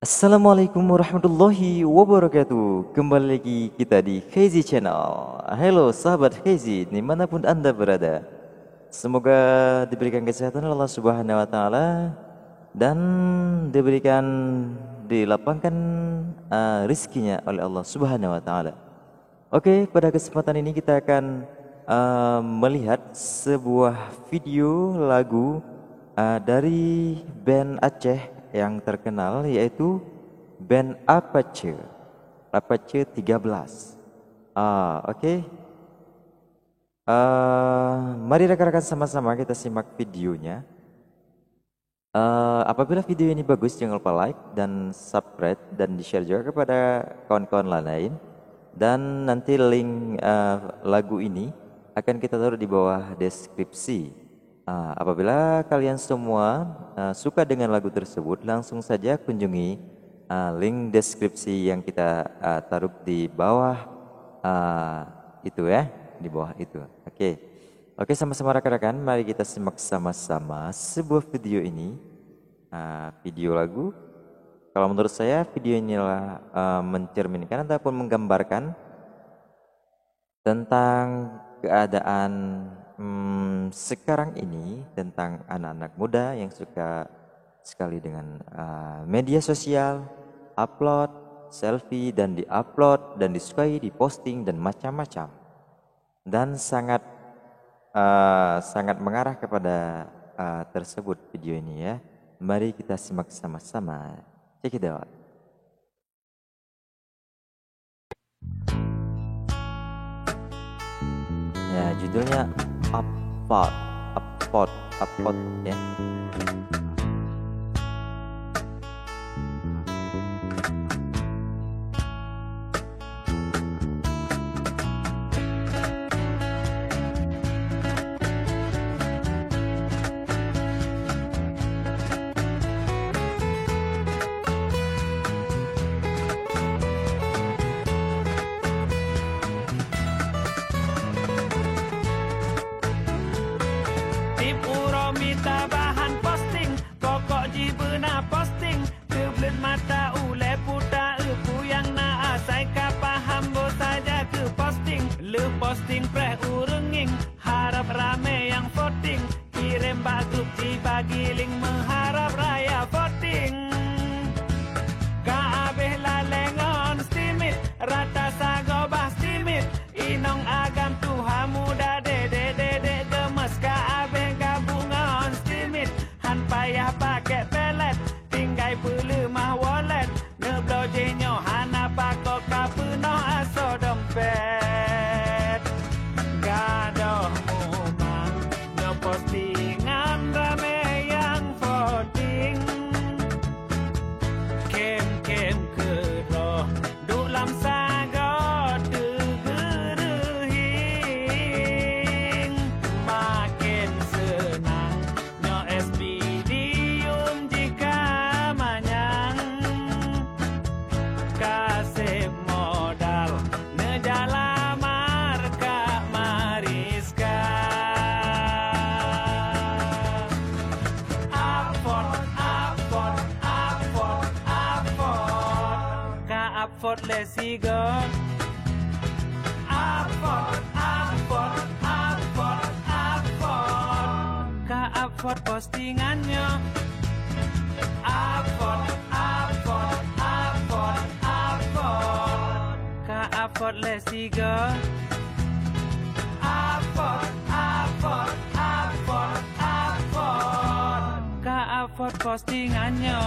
Assalamualaikum warahmatullahi wabarakatuh. Kembali lagi kita di Hazy Channel. Halo sahabat Hazy, dimanapun Anda berada. Semoga diberikan kesehatan oleh Allah Subhanahu Wa Taala dan diberikan dilapangkan rizkinya oleh Allah Subhanahu Wa Taala. Oke, pada kesempatan ini kita akan melihat sebuah video lagu dari band Aceh yang terkenal, yaitu band Apache 13. Oke. Mari rekan-rekan sama-sama kita simak videonya. Apabila video ini bagus, jangan lupa like dan subscribe dan di-share juga kepada kawan-kawan lain. Dan nanti link lagu ini akan kita taruh di bawah deskripsi. Apabila kalian semua suka dengan lagu tersebut, langsung saja kunjungi link deskripsi yang kita taruh di bawah itu ya, di bawah itu. Oke, sama-sama rekan-rekan, mari kita simak sama-sama sebuah video ini, video lagu. Kalau menurut saya video inilah mencerminkan ataupun menggambarkan tentang keadaan sekarang ini, tentang anak-anak muda yang suka sekali dengan media sosial, upload selfie dan di-upload dan disukai, diposting dan macam-macam, dan sangat mengarah kepada tersebut video ini ya. Mari kita simak sama-sama. Check it out. Ya, judulnya upload ya. Minta bahan posting, pokok jibena posting, kebelet mata ule puta upu yang na asai kapaham bo saja ke posting, le posting preh urenging, harap rame yang voting, kirim bak grup dibagi link mengharap raya voting. Kaabeh lalengon stimit, rata sagobah stimit, inong agam tuha muda dede gemes kaabeh gabungan stimit, han payah pakai pelet, tinggai pelu mah wallet, neblo jenyo hana pako kapuno aso dompet. Gadoh mumang, ngepostingan rame yang voting. Kem keroh, duk lam sagot degerehing. Makin senang, nyo SPDium jika manyang. Kasih modal, nejala marka mariska. Upvote lesi go. Upvote. Ka upvote postingannya. Upvote. Ka upvote lesi go. Upvote. Ka upvote postingannya.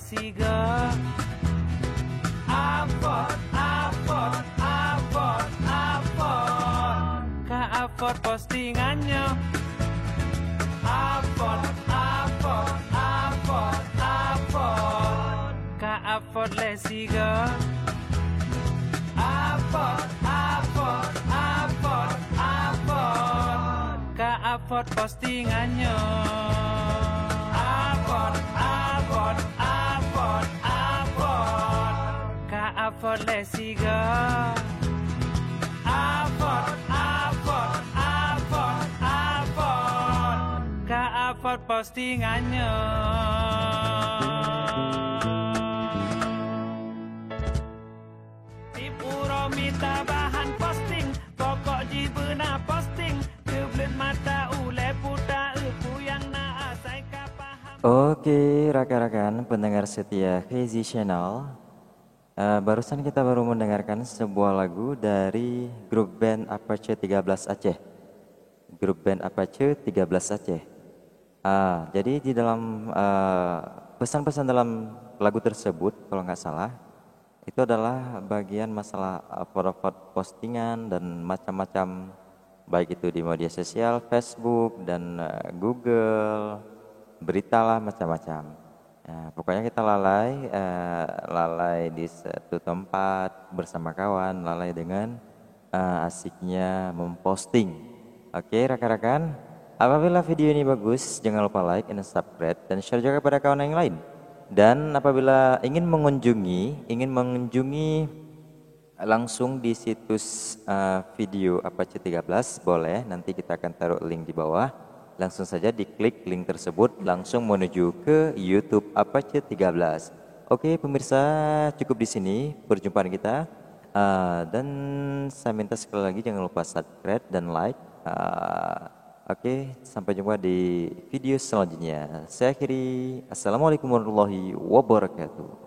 lesiga. Upvote, upvote, upvote, upvote. Ka-upvote postingannya. Upvote, upvote, upvote, upvote. Ka-upvote lesiga. Upvote, upvote, upvote, upvote. Ka-upvote postingannya. Upvote, upvote, upvote, upvote. Ka-upvote lesiga. Upvote, upvote, upvote, upvote. Ka-upvote postingannya. Mita bahan posting, pokok jibena posting, kebelet mata ule puta upu yang na asai kapaham. Oke, rekan-rekan pendengar setia Hazy Channel, barusan kita baru mendengarkan sebuah lagu dari grup band Apache 13 Aceh. Grup band Apache 13 Aceh. Jadi di dalam pesan-pesan dalam lagu tersebut, kalau nggak salah, itu adalah bagian masalah foto-foto postingan dan macam-macam, baik itu di media sosial, Facebook dan Google, beritalah macam-macam. Pokoknya kita lalai di satu tempat bersama kawan, lalai dengan asiknya memposting. Oke rekan-rekan, apabila video ini bagus, jangan lupa like and subscribe dan share juga kepada kawan yang lain. Dan apabila ingin mengunjungi langsung di situs video Apache 13, boleh, nanti kita akan taruh link di bawah. Langsung saja diklik link tersebut, langsung menuju ke YouTube Apache 13. Oke pemirsa, cukup di sini perjumpaan kita. Dan saya minta sekali lagi jangan lupa subscribe dan like. Oke, sampai jumpa di video selanjutnya. Saya akhiri. Assalamualaikum warahmatullahi wabarakatuh.